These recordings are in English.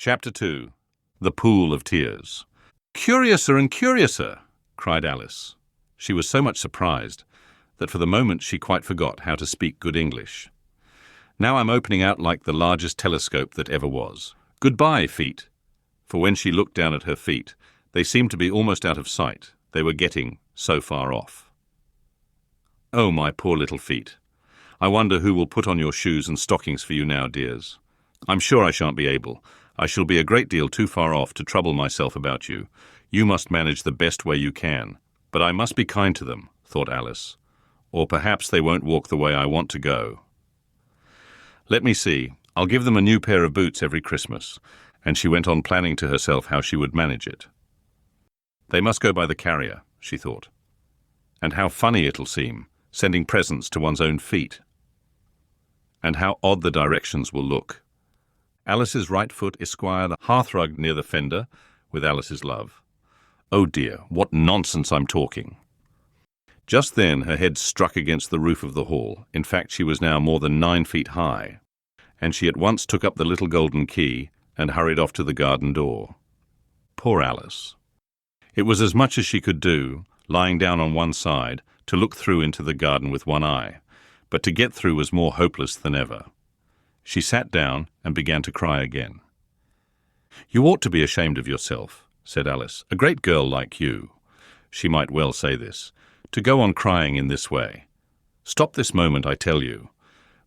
Chapter 2. The Pool of Tears. "Curiouser and curiouser!" cried Alice. She was so much surprised that for the moment she quite forgot how to speak good English. "Now I'm opening out like the largest telescope that ever was. Goodbye, feet." For when she looked down at her feet, they seemed to be almost out of sight. They were getting so far off. "Oh, my poor little feet. I wonder who will put on your shoes and stockings for you now, dears. I'm sure I shan't be able. I shall be a great deal too far off to trouble myself about you. You must manage the best way you can. But I must be kind to them," thought Alice. "Or perhaps they won't walk the way I want to go. Let me see. I'll give them a new pair of boots every Christmas." And she went on planning to herself how she would manage it. "They must go by the carrier," she thought. "And how funny it'll seem, sending presents to one's own feet. And how odd the directions will look. Alice's right foot esquired a hearthrug near the fender, with Alice's love. Oh dear, what nonsense I'm talking." Just then her head struck against the roof of the hall. In fact, she was now more than 9 feet high, and she at once took up the little golden key and hurried off to the garden door. Poor Alice. It was as much as she could do, lying down on one side, to look through into the garden with one eye, but to get through was more hopeless than ever. She sat down and began to cry again. "You ought to be ashamed of yourself," said Alice. "A great girl like you," she might well say this, "to go on crying in this way. Stop this moment, I tell you."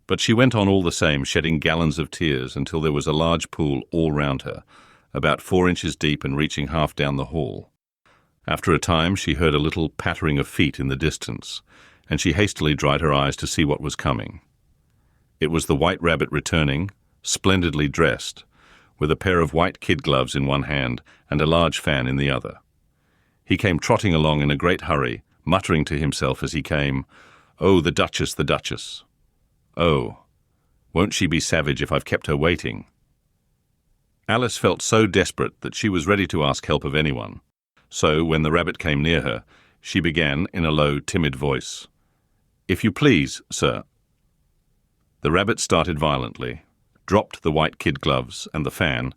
But she went on all the same, shedding gallons of tears until there was a large pool all round her, about 4 inches deep and reaching half down the hall. After a time she heard a little pattering of feet in the distance, and she hastily dried her eyes to see what was coming. It was the White Rabbit returning, splendidly dressed, with a pair of white kid gloves in one hand and a large fan in the other. He came trotting along in a great hurry, muttering to himself as he came, "Oh, the Duchess, the Duchess! Oh, won't she be savage if I've kept her waiting?" Alice felt so desperate that she was ready to ask help of anyone. So, when the rabbit came near her, she began in a low, timid voice, "If you please, sir." The rabbit started violently, dropped the white kid gloves and the fan,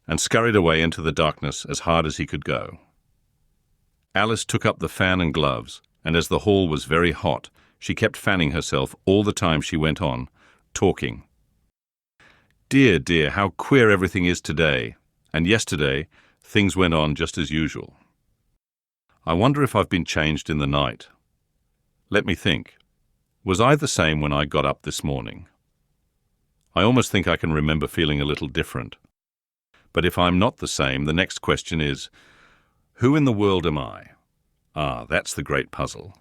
and scurried away into the darkness as hard as he could go. Alice took up the fan and gloves, and as the hall was very hot, she kept fanning herself all the time she went on, talking. "Dear, dear, how queer everything is today, and yesterday things went on just as usual. I wonder if I've been changed in the night. Let me think. Was I the same when I got up this morning? I almost think I can remember feeling a little different. But if I'm not the same, the next question is, who in the world am I? Ah, that's the great puzzle."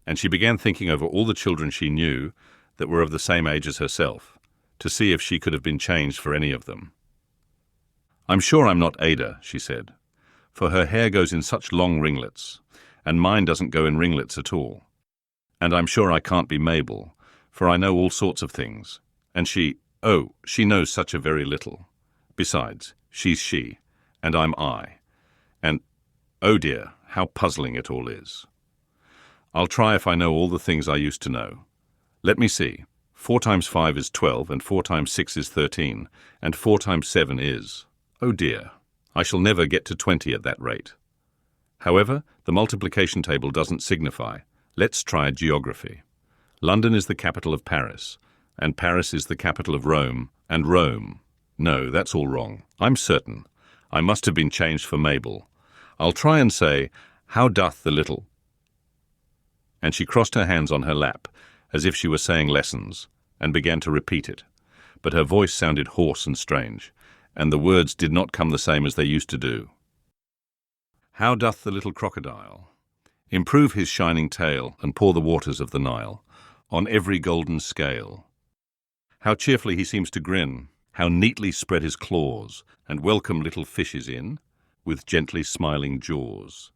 And she began thinking over all the children she knew that were of the same age as herself, to see if she could have been changed for any of them. "I'm sure I'm not Ada," she said, "for her hair goes in such long ringlets, and mine doesn't go in ringlets at all. And I'm sure I can't be Mabel, for I know all sorts of things, and she knows such a very little. Besides, she's she, and I'm I, and, oh dear, how puzzling it all is. I'll try if I know all the things I used to know. Let me see. 4 times 5 is 12, and 4 times 6 is 13, and 4 times 7 is... Oh dear, I shall never get to 20 at that rate. However, the multiplication table doesn't signify. Let's try geography. London is the capital of Paris, and Paris is the capital of Rome, and Rome... No, that's all wrong. I'm certain. I must have been changed for Mabel. I'll try and say, how doth the little... And she crossed her hands on her lap, as if she were saying lessons, and began to repeat it. But her voice sounded hoarse and strange, and the words did not come the same as they used to do. "How doth the little crocodile improve his shining tail and pour the waters of the Nile on every golden scale? How cheerfully he seems to grin, how neatly spread his claws, and welcome little fishes in, with gently smiling jaws."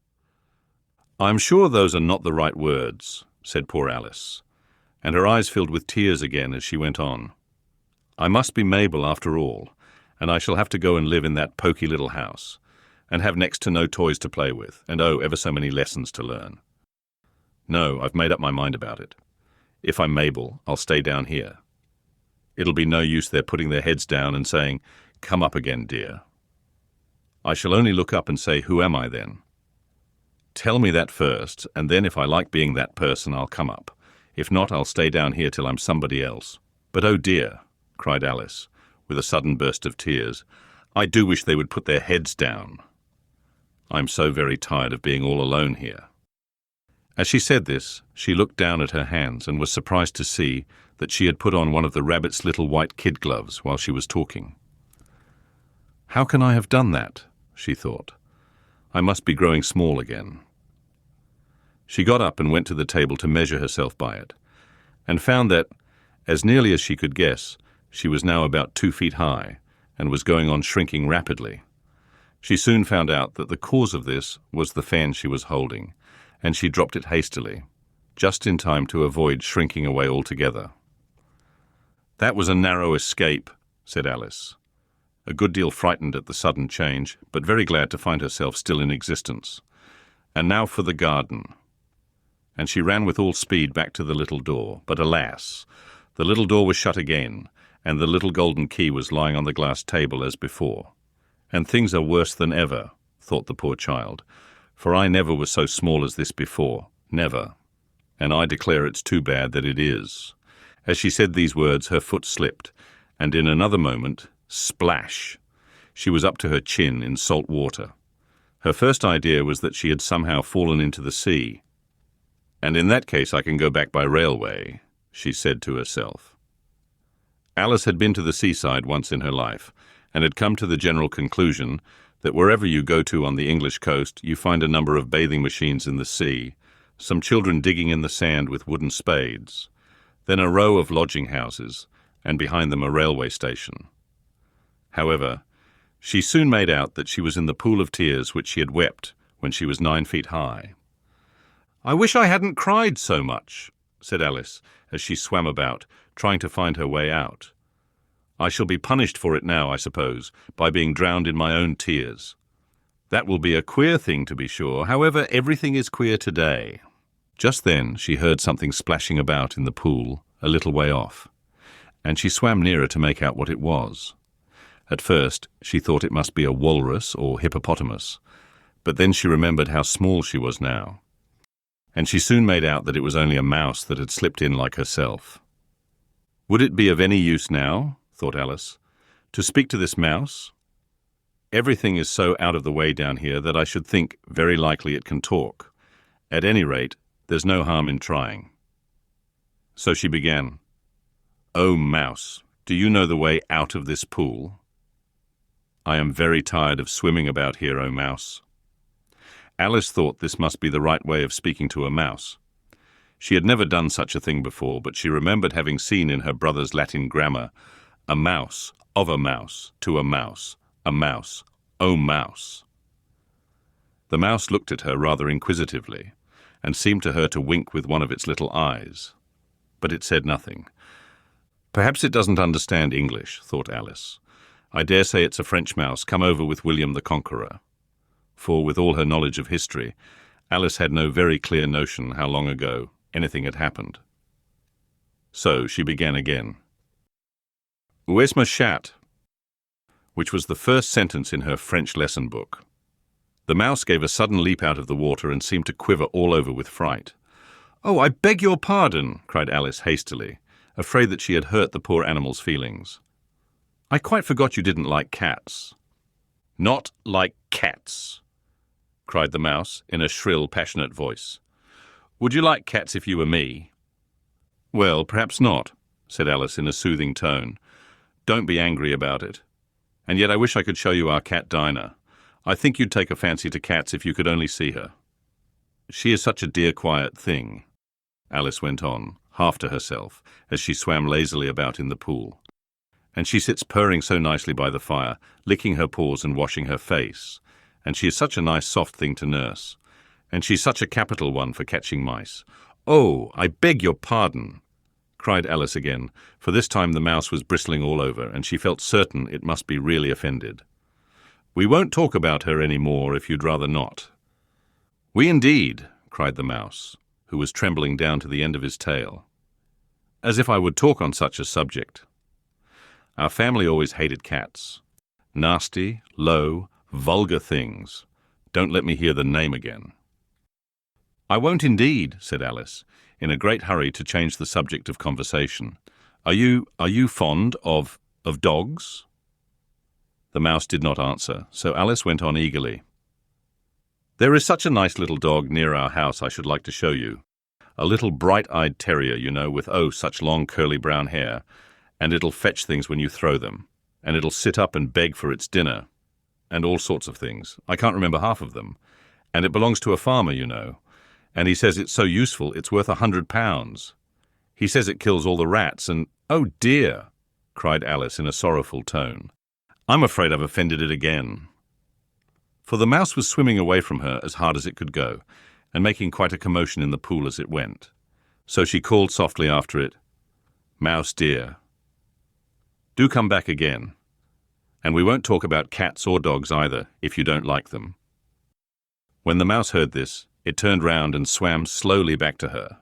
"I'm sure those are not the right words," said poor Alice, and her eyes filled with tears again as she went on. "I must be Mabel after all, and I shall have to go and live in that poky little house, and have next to no toys to play with, and oh, ever so many lessons to learn. No, I've made up my mind about it. If I'm Mabel, I'll stay down here. It'll be no use their putting their heads down and saying, Come up again, dear. I shall only look up and say, who am I then? Tell me that first, and then if I like being that person, I'll come up. If not, I'll stay down here till I'm somebody else. But oh dear, cried Alice, with a sudden burst of tears, I do wish they would put their heads down. I'm so very tired of being all alone here. As she said this, she looked down at her hands and was surprised to see that she had put on one of the rabbit's little white kid gloves while she was talking. How can I have done that? She thought. I must be growing small again. She got up and went to the table to measure herself by it, and found that, as nearly as she could guess, she was now about 2 feet high and was going on shrinking rapidly. She soon found out that the cause of this was the fan she was holding, and she dropped it hastily, just in time to avoid shrinking away altogether. That was a narrow escape, said Alice, a good deal frightened at the sudden change, but very glad to find herself still in existence. And now for the garden. And she ran with all speed back to the little door, but alas, the little door was shut again, and the little golden key was lying on the glass table as before. And things are worse than ever, thought the poor child, for I never was so small as this before, never. And I declare it's too bad that it is. As she said these words, her foot slipped, and in another moment, splash! She was up to her chin in salt water. Her first idea was that she had somehow fallen into the sea. And in that case I can go back by railway, she said to herself. Alice had been to the seaside once in her life, and had come to the general conclusion that wherever you go to on the English coast, you find a number of bathing machines in the sea, some children digging in the sand with wooden spades, then a row of lodging houses, and behind them a railway station. However, she soon made out that she was in the pool of tears which she had wept when she was 9 feet high. I wish I hadn't cried so much, said Alice, as she swam about, trying to find her way out. I shall be punished for it now, I suppose, by being drowned in my own tears. That will be a queer thing, to be sure. However, everything is queer today. Just then she heard something splashing about in the pool a little way off, and she swam nearer to make out what it was. At first she thought it must be a walrus or hippopotamus, but then she remembered how small she was now, and she soon made out that it was only a mouse that had slipped in like herself. Would it be of any use now, thought Alice, to speak to this mouse? Everything is so out of the way down here that I should think very likely it can talk. At any rate, there's no harm in trying. So she began, "Oh, mouse, do you know the way out of this pool? I am very tired of swimming about here, oh mouse." Alice thought this must be the right way of speaking to a mouse. She had never done such a thing before, but she remembered having seen in her brother's Latin grammar, a mouse, of a mouse, to a mouse, oh mouse. The mouse looked at her rather inquisitively, and seemed to her to wink with one of its little eyes. But it said nothing. Perhaps it doesn't understand English, thought Alice. I dare say it's a French mouse come over with William the Conqueror. For, with all her knowledge of history, Alice had no very clear notion how long ago anything had happened. So she began again. "Où est ma chatte?" which was the first sentence in her French lesson book. The mouse gave a sudden leap out of the water and seemed to quiver all over with fright. "Oh, I beg your pardon," cried Alice hastily, afraid that she had hurt the poor animal's feelings. "I quite forgot you didn't like cats." "Not like cats," cried the mouse in a shrill, passionate voice. "Would you like cats if you were me?" "Well, perhaps not," said Alice in a soothing tone. "Don't be angry about it. And yet I wish I could show you our cat Dinah. I think you'd take a fancy to cats if you could only see her. She is such a dear quiet thing," Alice went on, half to herself, as she swam lazily about in the pool. "And she sits purring so nicely by the fire, licking her paws and washing her face. And she is such a nice soft thing to nurse. And she's such a capital one for catching mice." "Oh, I beg your pardon," cried Alice again, for this time the mouse was bristling all over, and she felt certain it must be really offended. "We won't talk about her any more if you'd rather not." "We indeed," cried the mouse, who was trembling down to the end of his tail. "As if I would talk on such a subject. Our family always hated cats. Nasty, low, vulgar things. Don't let me hear the name again." "I won't indeed," said Alice, in a great hurry to change the subject of conversation. Are you fond of dogs?" The mouse did not answer, so Alice went on eagerly. "There is such a nice little dog near our house I should like to show you. A little bright-eyed terrier, you know, with such long curly brown hair, and it'll fetch things when you throw them, and it'll sit up and beg for its dinner, and all sorts of things. I can't remember half of them. And it belongs to a farmer, you know, and he says it's so useful it's worth £100. He says it kills all the rats, and—" "Oh dear!" cried Alice in a sorrowful tone. "I'm afraid I've offended it again." For the mouse was swimming away from her as hard as it could go, and making quite a commotion in the pool as it went. So she called softly after it, "Mouse dear, do come back again. And we won't talk about cats or dogs either, if you don't like them." When the mouse heard this, it turned round and swam slowly back to her.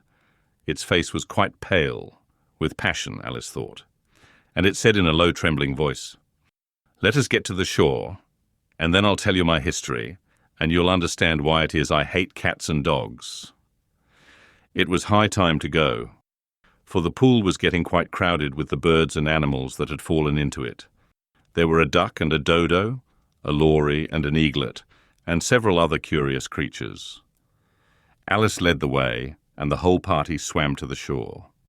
Its face was quite pale, with passion, Alice thought, and it said in a low trembling voice, "Let us get to the shore, and then I'll tell you my history, and you'll understand why it is I hate cats and dogs." It was high time to go, for the pool was getting quite crowded with the birds and animals that had fallen into it. There were a duck and a dodo, a lory and an eaglet, and several other curious creatures. Alice led the way, and the whole party swam to the shore.